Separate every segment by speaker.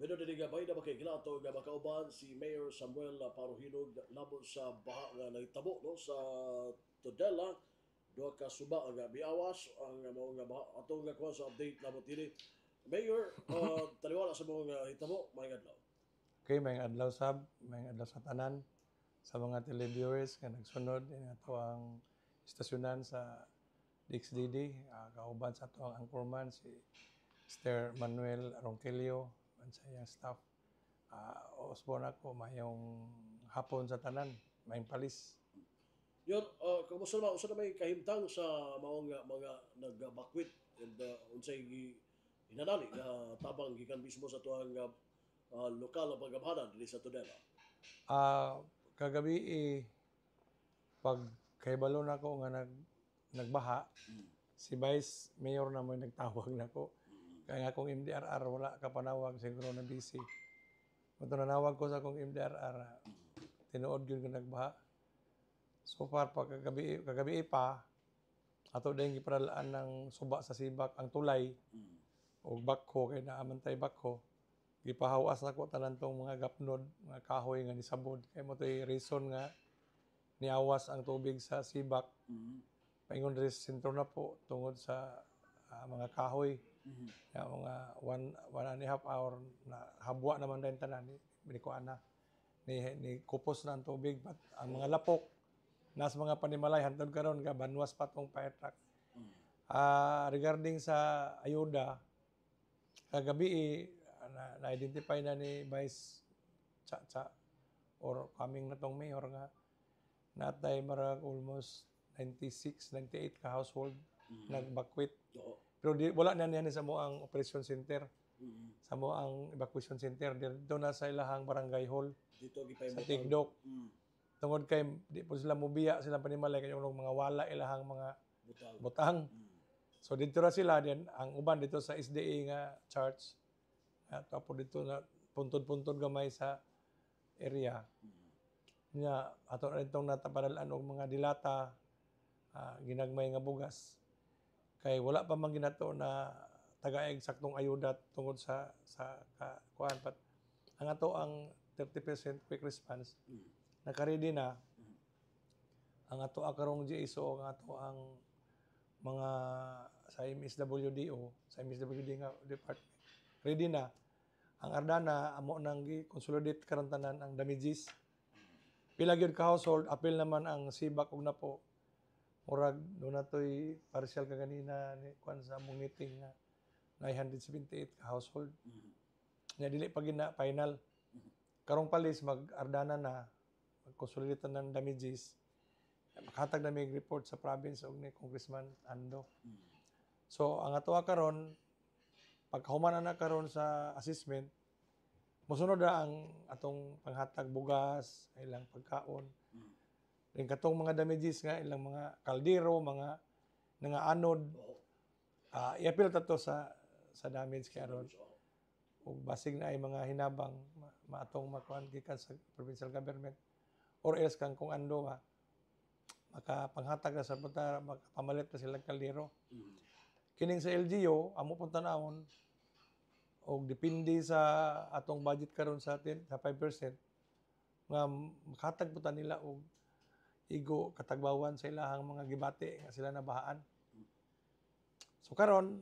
Speaker 1: Pero dili nga bay na makikilato nga makauban si Mayor Samuel Paruhinog labot sa baha nga nahitabo no sa Tudela. Duha ka suba nga biawas ang mao nga baha ato nga kuha sa update labot dili. Mayor, taliwala sa mga hitabo, may adlaw.
Speaker 2: Okay, may adlaw sa tanan, sa mga televiewers nga nagsunod ini ato ang istasyonan sa DXDD, kauban sa ato ang anchorman si Mr. Manuel Ronquillo, man sa iyang staff. Osborne ako, mayong hapon sa tanan, mayong palis.
Speaker 1: Yun, kumusta naman, usa na may kahimtang sa mga nag-bakwit and unsay hinanali nga tabang gikan mismo sa tuwang lokal na paggamhanan dili sa Tudela.
Speaker 2: Kagabi pag kahibalo na ko nga nagbaha, si Vice Mayor na mo nagtawag na ko. Kaya nga akong MDRR, wala ka panawag, siguro na busy. Kung nanawag ko sa akong MDRR, tinuod yun kung nagbaha. So far, kagabi pa, ato dahil giparalaan ng suba sa sibak ang tulay, o bakho, kaya naamantay bakho. Gipahawas na ko tanan tong mga gapnod, mga kahoy nga nisabod. Kaya mo ito'y reason nga niawas ang tubig sa sibak. Paingon rin sa sentro na po tungod sa mga kahoy. Kaya mga one and a half hour na habwa naman din tanan ni Kuana. Ni kupos na ang tubig. But ang mga lapok, nasa mga panimalay, hantod karon ka, banwas pa tong fire truck. Regarding sa ayuda, kagabi na-identify na ni Vice Cha or coming na tong mayor nga natay marag almost 96, 98 ka household nagbakwit. Pero wala na niyan sa mo ang operation center. Sa mo ang evacuation center dito na sa ilahang barangay hall
Speaker 1: Dito
Speaker 2: sa Tigdok. Tungod kay di po sila mobiya sila panimalay kay mga wala ilahang mga butang. So dito ra sila din ang uban dito sa SDA nga church. Tapos dito na puntod-puntod gamay sa area. Nya ato na itong natapadalan og mga dilata, ginagmay nga bugas. Kay wala pa man ginato na tagaig saktong ayuda tungod sa kuan pat ang ato ang 30% quick response naka-ready na ang ato karong GSO ang ato ang mga sa MSWDO sa MSWD nga department ready na ang Ardana amo nang gi-consolidate karon tanan ang damages pila gyud ka household apil naman ang sibak ug napo murag do natoy partial ka ganina ni kuan sa among meeting nga 978 ka household nya dili pa gina final karong palis mag-Ardana na mag-consolidate ng damages makahatag na may report sa province og ni Congressman Ando. So ang ato karon pagkahuman na karon sa assessment mosunod na ang atong panghatag bugas ilang pagkaon. Ring katong mga damages nga ilang mga kaldero, mga anod i-appeal ta to sa damage karon. Ug basig na ay mga hinabang maatong makuan gikan sa provincial government or else kang kung ando makapanghatag na sa punta makapamalit na sila kaldero. Kining sa LGU amo pong tanawon og depende sa atong budget karon sa 5% nga makatag puta nila og igo katagbawan sa ilahang mga gibati nga sila nabahaan. So karon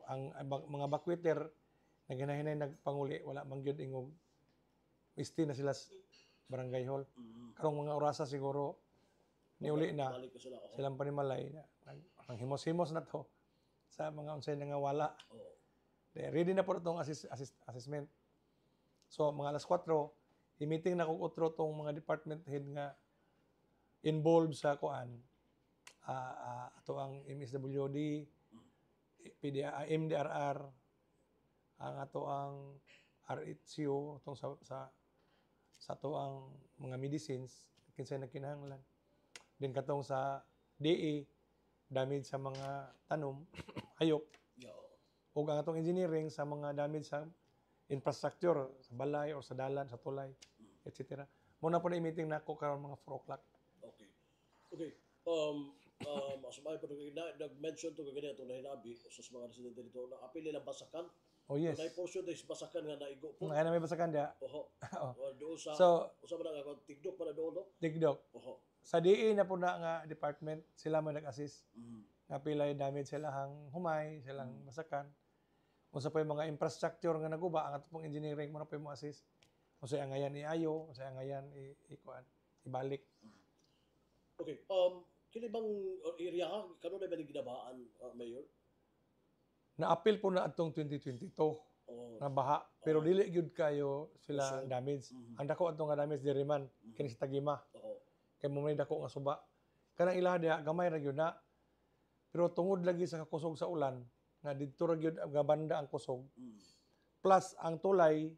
Speaker 2: ang mga bakwiter na ginahinay nagpanguli wala man gyud ingog isti na sila barangay hall. Karong mga orasa siguro niuli na silang panimalay na ang himos-himos na to sa mga unsay nga wala. Ready na po itong assessment. So mga alas 4 i-meeting na kung utro tong mga department head nga involved sa kuan ato ang MSWD, MDRR, ang ato ang RHCO tong sa ato ang mga medicines kinsay nagkinahanglan. Din katong sa DE damage sa mga tanom, hayop. O ang atong engineering sa mga damage sa infrastructure, sa balay o sa dalan, sa tulay, etc. Muna po na i-meeting na ako karon mga 4 o'clock.
Speaker 1: Okay. Masumay po nag-mention to kagani itong nahinabi sa mga residente dito na apil nilang basakan
Speaker 2: Oh yes.
Speaker 1: Nay portion des basakan nga naigo po.
Speaker 2: Nga na may basakan dia.
Speaker 1: Oho.
Speaker 2: Oo.
Speaker 1: Doon sa
Speaker 2: So,
Speaker 1: usa man nga tigdok para doon no.
Speaker 2: tigdok.
Speaker 1: Oho.
Speaker 2: Sa DE na po na nga department, sila man nag-assist.
Speaker 1: Mm.
Speaker 2: Nga pilay damage silang humay, silang basakan. Unsa pa yung mga infrastructure nga naguba, ang ato pong engineering mo na po yung assist. Unsa ang ngayan iayo, unsa ang ngayan ikuan, ibalik.
Speaker 1: Okay. Kini bang area ha kanon na ba ni ginabaan, Mayor?
Speaker 2: Na-appeal po na atong 2022
Speaker 1: Oh.
Speaker 2: na baha, pero dili gyud kayo sila
Speaker 1: So,
Speaker 2: damage. Ang dako atong nga damage diri man kini sa Tagima.
Speaker 1: Oho.
Speaker 2: Kay mo may dako nga suba. Kanang ilaha diha gamay ra gyud na. Pero tungod lagi sa kakusog sa ulan, nga didto ra gyud ang banda ang kusog.
Speaker 1: Mm.
Speaker 2: Plus ang tulay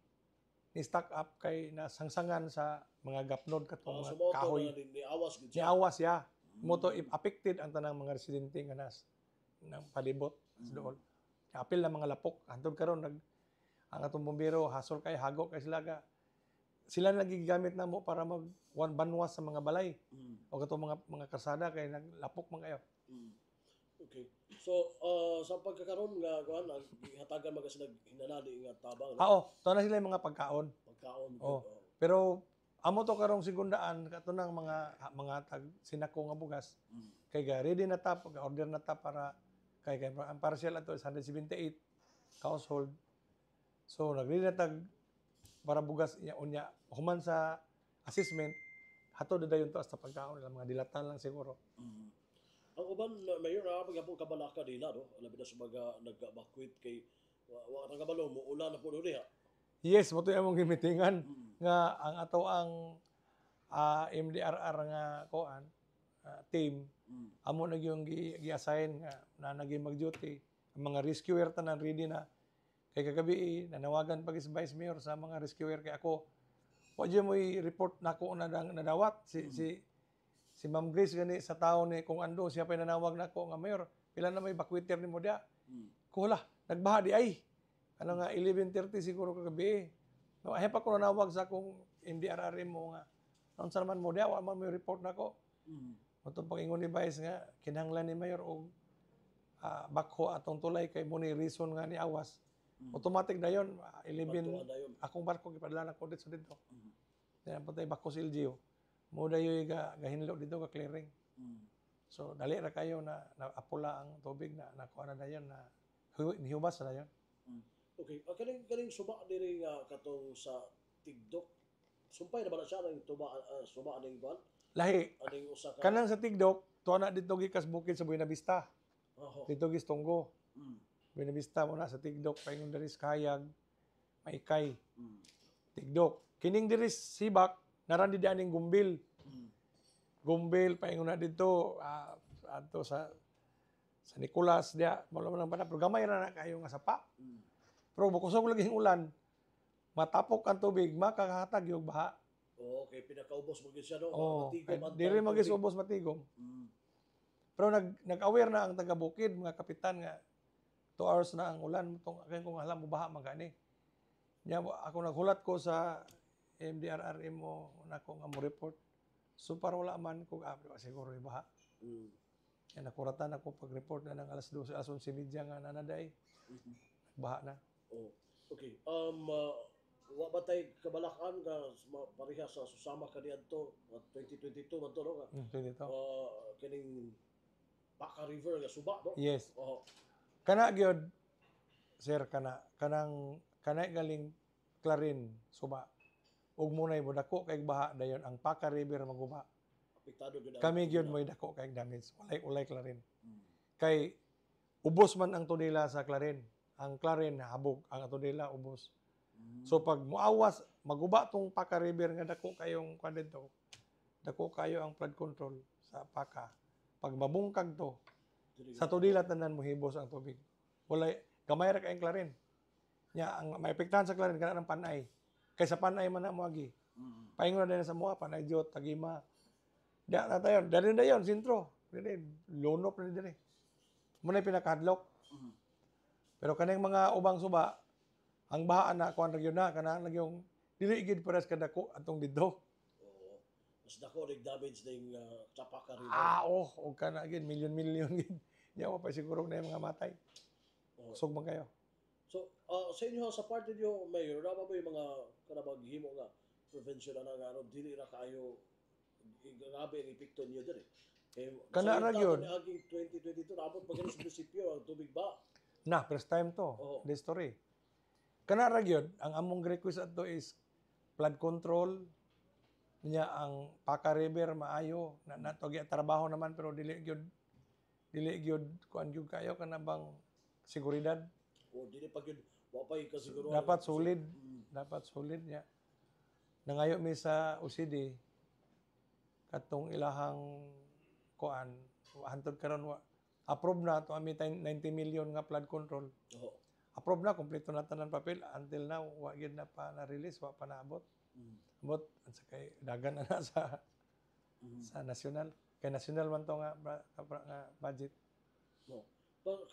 Speaker 2: ni stack up kay nasangsangan sa mga gapnod katong mga
Speaker 1: Sumoto
Speaker 2: kahoy.
Speaker 1: na ni awas gid
Speaker 2: Ni
Speaker 1: siya.
Speaker 2: awas ya. Moto affected ang tanang mga residente nga nas nang palibot sa dool. Apil na mga lapok. Hantod karon ang atong bombero hasol kay hago kay sila nagigamit na mo para mag banwas sa mga balay
Speaker 1: Mm.
Speaker 2: o katong mga karsada kay naglapok man kayo.
Speaker 1: Mm. Okay. So, sa pagkakaroon nga kuan hatagan mga sila hinanali nga tabang no?
Speaker 2: To na sila yung mga pagkaon.
Speaker 1: Pagkaon.
Speaker 2: Oh. Pero amo to karong sigundaan kato ng mga tag sinako nga bugas
Speaker 1: Mm.
Speaker 2: kay ga ready na ta ga order na ta para kay ang partial ato is 178 household. So nag-ready na tag para bugas unya human sa assessment hatod na dayon to sa pagkaon lang mga dilatan lang siguro.
Speaker 1: Mm. Ang uban mayor na pagapon kabalaka nila no, labi na sa mga nag-evacuate kay wa ra kabalo mo ulan na po diha.
Speaker 2: Yes, mo to imong gimitingan
Speaker 1: Mm.
Speaker 2: nga ang ato ang MDRR nga koan team
Speaker 1: Mm.
Speaker 2: amo na yung gi-assign nga na naging mag-duty. Ang mga rescuer tanan ready na. Kay kagabi nanawagan pag is Vice Mayor sa mga rescuer kay ako. Wa jud mo i-report nako na nadawat si Ma'am Grace gani sa taon ni kung ando siya pa nanawag nako nga Mayor. Pila na may bakwiter nimo dia.
Speaker 1: Mm.
Speaker 2: Kula, nagbaha di ay. Ano nga 11:30 siguro kagabi. No, ay pa ko nanawag sa akong MDRR mo nga. Unsa man mo dia wa man mo report nako.
Speaker 1: Mm.
Speaker 2: Matong pangingon ni Vice nga kinahanglan ni Mayor og bakho atong tulay kay mo ni reason nga ni awas. Automatic dayon 11
Speaker 1: Pagtuan dayon.
Speaker 2: akong barko gipadala ko dito dito.
Speaker 1: Mm.
Speaker 2: Then patay bakho si LGU. Mo dayoy gahinlo dito ka clearing.
Speaker 1: Mm.
Speaker 2: So dali ra kayo na apula ang tubig na nakuha na dayon na nihubas na dayon.
Speaker 1: Okay, kaning suba diri nga katong sa Tigdok. Sumpay na ba na siya ng suba aning kuan?
Speaker 2: Lahi
Speaker 1: Aning usa ka.
Speaker 2: kanang sa Tigdok tuwa na dito gikas bukid sa Buena Vista.
Speaker 1: Oho.
Speaker 2: Dito gistonggo.
Speaker 1: Mm.
Speaker 2: Buena Vista mo na sa Tigdok paingon diri sa Kayag, Maikay,
Speaker 1: Mm.
Speaker 2: Tigdok. Kining diri Sibak naran di aning Gumbil.
Speaker 1: Mm.
Speaker 2: Gumbil paingon na dito adto sa Nicolas dia wala man bana pero gamay ra na kayo nga sapa.
Speaker 1: Mm.
Speaker 2: Pero bukusog lagi ang ulan. Matapok ang tubig makahatag yung baha.
Speaker 1: Okay, pinakaubos mo gid siya no.
Speaker 2: Oh,
Speaker 1: Matigom ang
Speaker 2: diri
Speaker 1: tubig.
Speaker 2: magis-ubos matigom.
Speaker 1: Mm.
Speaker 2: Pero nag-aware na ang taga-bukid, mga kapitan nga 2 hours na ang ulan tong akin kung alam mo baha magani. Nya ako naghulat ko sa MDRRM mo nako nga mo report. So para wala man ko siguro yung baha.
Speaker 1: Mm.
Speaker 2: Yan nakuratan ako pag-report na ng alas 12, alas 11:30 nga nanaday.
Speaker 1: Mhm.
Speaker 2: Baha na.
Speaker 1: Oh. Okay. Wa ba tay kabalakan ka pareha sa susama kaniadto 2022 man to no?
Speaker 2: Dito.
Speaker 1: Kining Baka River nga suba no?
Speaker 2: Yes.
Speaker 1: Oh.
Speaker 2: Kana gyud sir kanang galing Clarin suba. Ug munay mo dako kay baha dayon ang Paka River maguba.
Speaker 1: Apektado gyud.
Speaker 2: Kami gyud mo'y dako kay damage. Ulay Clarin.
Speaker 1: Mm.
Speaker 2: Kay ubos man ang tunila sa Clarin. Ang Clarin habog, ang tunila ubos.
Speaker 1: Mm.
Speaker 2: So pag muawas maguba tong Paka River nga dako kayong kuan dito. Dako kayo ang flood control sa Paka. Pag mabungkag to, sa tunila tanan mohibos ang tubig. Walay gamay ra kayong Clarin. Nya ang maepektahan sa Clarin kana ng Panay. Kay sa Panay man na moagi.
Speaker 1: Mm.
Speaker 2: Paingon na din sa mga Panay Jot, Tagima. Da na tayo, dali na yon sentro. Dili lonop na dili. Muna pinakadlok.
Speaker 1: Mm.
Speaker 2: Pero kanang mga ubang suba, ang baha na kuan ra gyud na kana lang yung dili gid pares kadako atong didto.
Speaker 1: Oo. Mas dako rig damage ning Chapaka River.
Speaker 2: Og kana gid milyon gid. Nya pa siguro na yung mga matay.
Speaker 1: Oo.
Speaker 2: Kusog man kayo.
Speaker 1: So, sa inyo sa party niyo, Mayor, na ba yung mga kanabang himo nga prevention na nga ano, dili ra kayo grabe ang epekto niyo diri. Kay
Speaker 2: Kana ra
Speaker 1: masalita
Speaker 2: gyud.
Speaker 1: ni aging 2022 naabot pa sa munisipyo ang tubig ba?
Speaker 2: Na, first time to,
Speaker 1: Oo.
Speaker 2: the story. Kana ra gyud, ang among request ato is flood control niya ang Paka River maayo na nato trabaho naman pero dili gyud kuan gyud kayo kana bang seguridad.
Speaker 1: O dili pa gyud wa pa kasiguro.
Speaker 2: Dapat solid, dapat solid niya. Nangayo mi sa OCD katong ilahang kuan hantod karon wa approve na to ami 90 million nga flood control.
Speaker 1: Oo.
Speaker 2: Approve na kompleto na tanan papel until now wa gyud na pa na release wa pa naabot. But sa kay dagan na sa national kay national man to nga nga budget.
Speaker 1: No.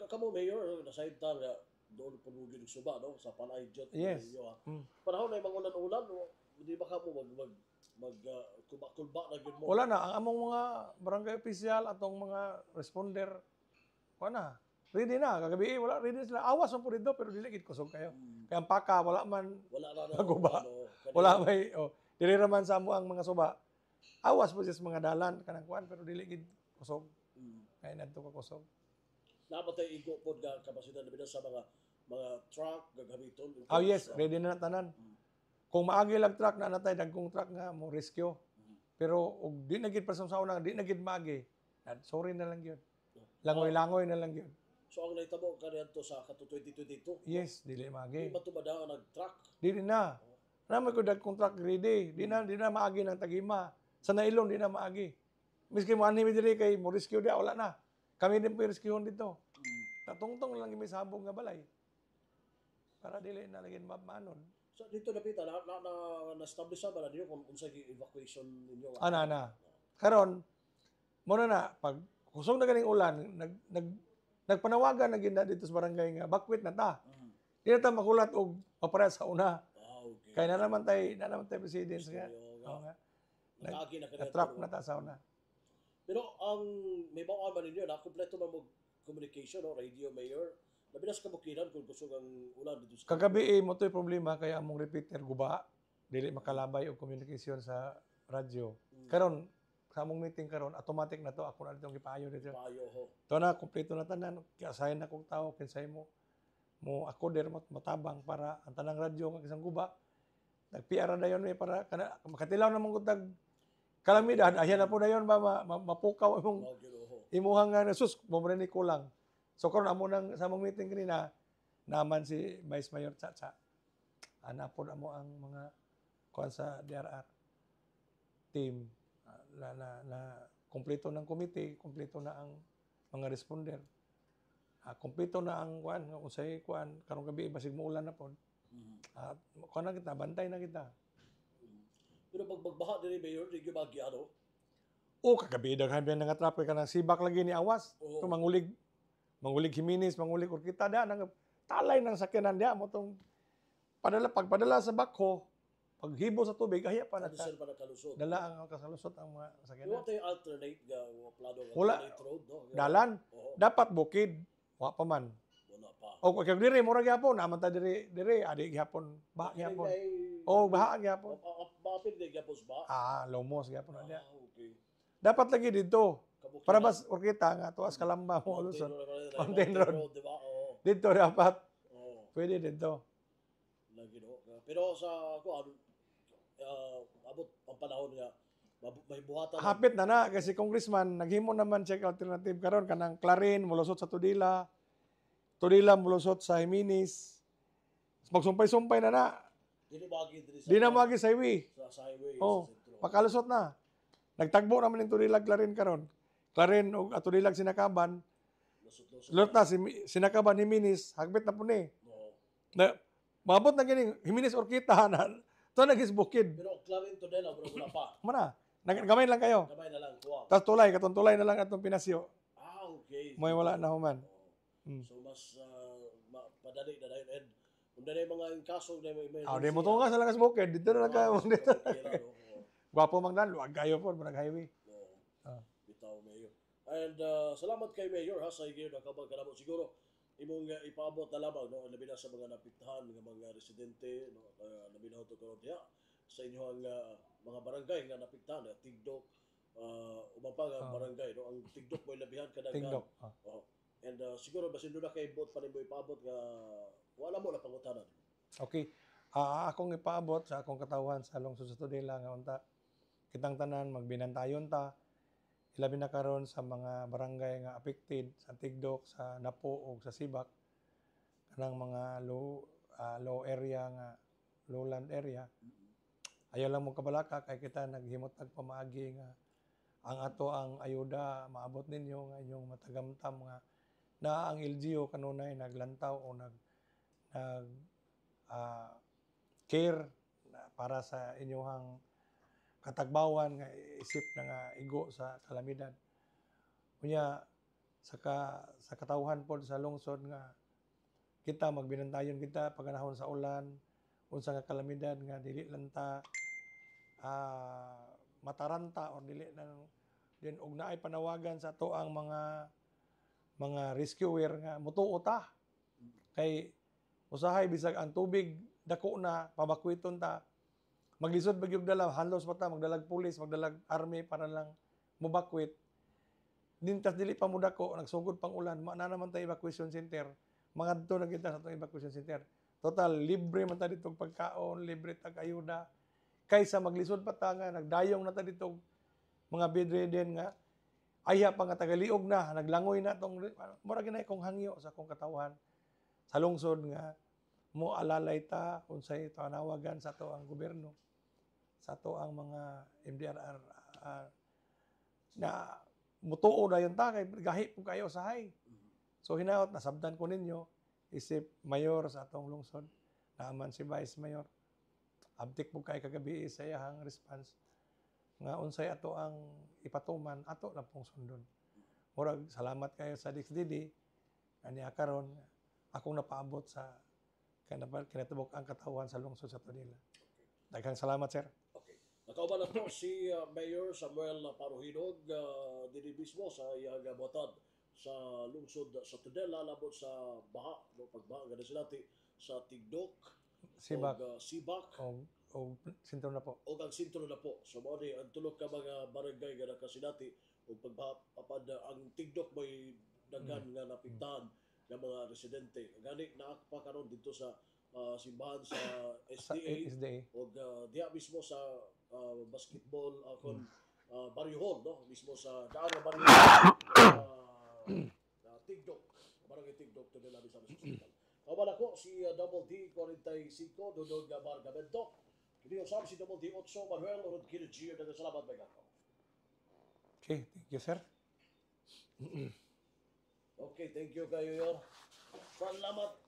Speaker 1: Kamo Mayor, nasayod ta nga doon pamugid og suba no sa Panay Jot
Speaker 2: Yes.
Speaker 1: ninyo.
Speaker 2: Mm.
Speaker 1: Panahon na mga ulan-ulan, di ba kamo mag kulba na gyud mo?
Speaker 2: Wala na ang among mga barangay official atong mga responder na ready na kagabi wala ready sila awas man po dito pero dili gid kusog kayo. Kaya ang Paka wala man
Speaker 1: Wala na
Speaker 2: Maguba.
Speaker 1: ano,
Speaker 2: wala may dili raman sa amo ang mga suba. Awas po sa mga dalan kanang kuan pero dili gid kusog. Kaya nadto ka kusog.
Speaker 1: Nabatay igo pod nga kapasidad na sa mga truck gagamiton.
Speaker 2: Oh yes, ready na tanan. Kung maagi lang truck na natay dagkong truck nga mo rescue. Pero og di na gid pasang sauna, di na gid maagi. Sorry na lang gyud. Langoy-langoy na lang gyud.
Speaker 1: So ang nahitabo kaniadto sa kato 2022.
Speaker 2: Yes, dili
Speaker 1: Di
Speaker 2: maagi.
Speaker 1: matubada ang nag-truck.
Speaker 2: Dili na. Naman ko dagkong truck ready. Di na maagi ng tagima. Sa nailon di na maagi. Miski mo anime diri kay mo rescue dia wala na. Kami din po rescue dito. Tatungtong lang may sabong nga balay. Para dili na lagi maanon.
Speaker 1: So dito napita na-establish ba na niyo kung unsa gi evacuation ninyo?
Speaker 2: Ana. Karon mo na pag kusog na ganing ulan, nagpanawagan na ginda dito sa barangay nga bakwit na ta. Di na ta makulat og mapara sa una.
Speaker 1: Okay.
Speaker 2: Kaya na naman tay president nga. Oo nga.
Speaker 1: Nag-agi na kaniadto.
Speaker 2: Na-trap na ta sa una.
Speaker 1: Pero ang may bawaan man ninyo na kumpleto man mo communication no radio Mayor. Labinas ka bukinan kung kusog ang ulan dito sa
Speaker 2: Kagabi mo to'y problema kaya among repeater guba. Dili makalabay og communication sa radyo. Karon sa among meeting karon automatic na to ako na ditong gipayo dito.
Speaker 1: payo ho.
Speaker 2: To na kompleto na tanan kaya asahin na kong tao kinsay mo ako der matabang para ang tanang radyo nga isang guba. Nag-PR na yon para kana makatilaw na mong tag kalamidad ayan na po na yon ba mapukaw imong imuhang nga sus mo ni kulang. So karon amo nang sa among meeting kanina naman si Vice Mayor Chacha. Ana po amo ang mga kuan sa DRR team na kompleto ng committee, kompleto na ang mga responder. Kompleto na ang kuan unsay kuan karong gabi basig muulan na pod. Kuan na kita, bantay na kita.
Speaker 1: Pero pag magbaha diri Mayor, di gyud bagi ano.
Speaker 2: Kagabi daghan biyan nga traffic kanang sibak lagi ni awas. To mangulig Jimenez, mangulig Urquita da nang talay ng sakyanan dia mo tong pagpadala sa bakho, paghibo sa tubig aya pa na
Speaker 1: Sir pa nakalusot.
Speaker 2: dala ang kasalusot ang mga sakyanan.
Speaker 1: What ay alternate nga plano nga
Speaker 2: Wala.
Speaker 1: alternate road no?
Speaker 2: Dalan
Speaker 1: Oo.
Speaker 2: dapat bukid wa pa man.
Speaker 1: Wala pa.
Speaker 2: O kag diri mura gyapon naman ta diri adi gyapon baha gyapon. Baha gyapon.
Speaker 1: Mapit di gyapos ba?
Speaker 2: Lomos gyapon na.
Speaker 1: Okay.
Speaker 2: Dapat lagi dito.
Speaker 1: Kabukiran.
Speaker 2: Para bas Urquita nga tuwas Kalamba mo Luzon. Mountain Road.
Speaker 1: Di ba? Oo.
Speaker 2: Dito dapat.
Speaker 1: Oo.
Speaker 2: Pwede dito.
Speaker 1: Lagi no. Pero sa ako abot ang panahon nga may buhatan.
Speaker 2: Hapit na kasi congressman naghimo naman check alternative karon kanang Clarin mulusot sa Tudila mulusot sa Jimenez. Magsumpay-sumpay na.
Speaker 1: Dili bagi diri sa
Speaker 2: Di na magi sa highway.
Speaker 1: sa highway
Speaker 2: Oh,
Speaker 1: sa sentro.
Speaker 2: pakalusot na. Nagtagbo naman yung Tudila Clarin karon. Clarin o Tudila Sinakaban.
Speaker 1: Lusot-lusot.
Speaker 2: Lulot na Sinakaban Jimenez, hagbit na po ni.
Speaker 1: Oo.
Speaker 2: Na maabot na gining Jimenez Urquita na to nagisbukid.
Speaker 1: Pero Clarin to dela bro wala pa.
Speaker 2: Mana? Gamay lang kayo.
Speaker 1: Kamay na lang kuha.
Speaker 2: Tas katong tulay na lang atong pinasyo.
Speaker 1: Okay.
Speaker 2: May wala na human.
Speaker 1: So mas padali na dayon and kung dali mga kaso na may
Speaker 2: Di mo tunga sa langas bukid. Dito na lang kayo. Dito.
Speaker 1: Okay,
Speaker 2: Gwapo mang dan, luwag kayo po, manag highway.
Speaker 1: bitaw Mayor. And salamat kay Mayor ha sa higit na kabag kanamo siguro imong ipaabot na lamang no labi na sa mga napiktahan nga mga residente no labi na to karon diha sa inyong mga barangay nga napiktahan Tigdok uban pa nga barangay no ang Tigdok mo'y labihan kadaghan.
Speaker 2: Tingdok.
Speaker 1: Oh. And siguro basin doon na kay bot pa nimo ipaabot nga wala mo na pangutanan.
Speaker 2: Okay. Akong ipaabot sa akong katawan sa lungsod sa Tudela nga unta kitang tanan magbinantayon ta ilabi na karon sa mga barangay nga affected sa Tigdok, sa Napo ug sa Sibak kanang mga low area nga lowland area. Ayaw lang mo kabalaka kay kita naghimot pamaagi nga ang ato ang ayuda maabot ninyo nga inyong matagamtam nga na ang LGU kanunay naglantaw o nag care para sa inyong katagbawan nga isip na nga igo sa kalamidad. Unya sa katawhan pod sa lungsod nga kita magbinantayon kita paganahon sa ulan unsa nga kalamidad nga dili lang ta mataranta or dili nang din og naay panawagan sa ato ang mga rescuer nga mutuo ta kay usahay bisag ang tubig dako na pabakwiton ta maglisod bagyog dala halos pa ta magdalag pulis magdalag army para lang mubakwit dintas dili pa mo dako nagsugod pang ulan na naman ta evacuation center mangadto na kita sa atong evacuation center total libre man ta dito pagkaon libre tag ayuda kaysa maglisod pa ta nga nagdayong na ta dito mga bedridden nga ayha pa nga tagaliog na naglangoy na tong mura ginay kong hangyo sa akong katawan sa lungsod nga mo alalay ta unsay tanawagan sa ato ang gobyerno sa ato ang mga MDRR na mutuo na yun ta kay gahi po kayo usahay. So hinaot nasabtan ko ninyo isip mayor sa atong lungsod naaman si Vice Mayor abtik po kay kagabi sa iyang response nga unsay ato ang ipatuman ato lang pong sundon. Murag salamat kayo sa DXDD aniya karon akong napaabot sa kinatubok ang katawan sa lungsod sa Tudela. Daghang salamat sir.
Speaker 1: Okay. Nakauban na po si Mayor Samuel Paruhinog dili mismo sa iyang botad sa lungsod sa Tudela labot sa baha no pagbaha nga silati sa Tigdok
Speaker 2: Sibak
Speaker 1: Sibak
Speaker 2: o sintro na po.
Speaker 1: o ang sintro na po. So mao ni ang tulo ka mga barangay nga nakasilati ug pagpapad ang Tigdok may daghan nga napiktahan ng mga residente. Gani naakpa karon dito sa simbahan sa SDA o diha mismo sa basketball kon Barrio Hall no mismo sa daan nga Barrio Tigdok barangay Tigdok to nila sa hospital. Kawan ako si Double D 45 Dudog Bargamento. Kini usab si Double D 8 Manuel Orod Kirchir daga salamat bay ako.
Speaker 2: Okay, thank you sir.
Speaker 1: Okay, thank you kayo. Salamat.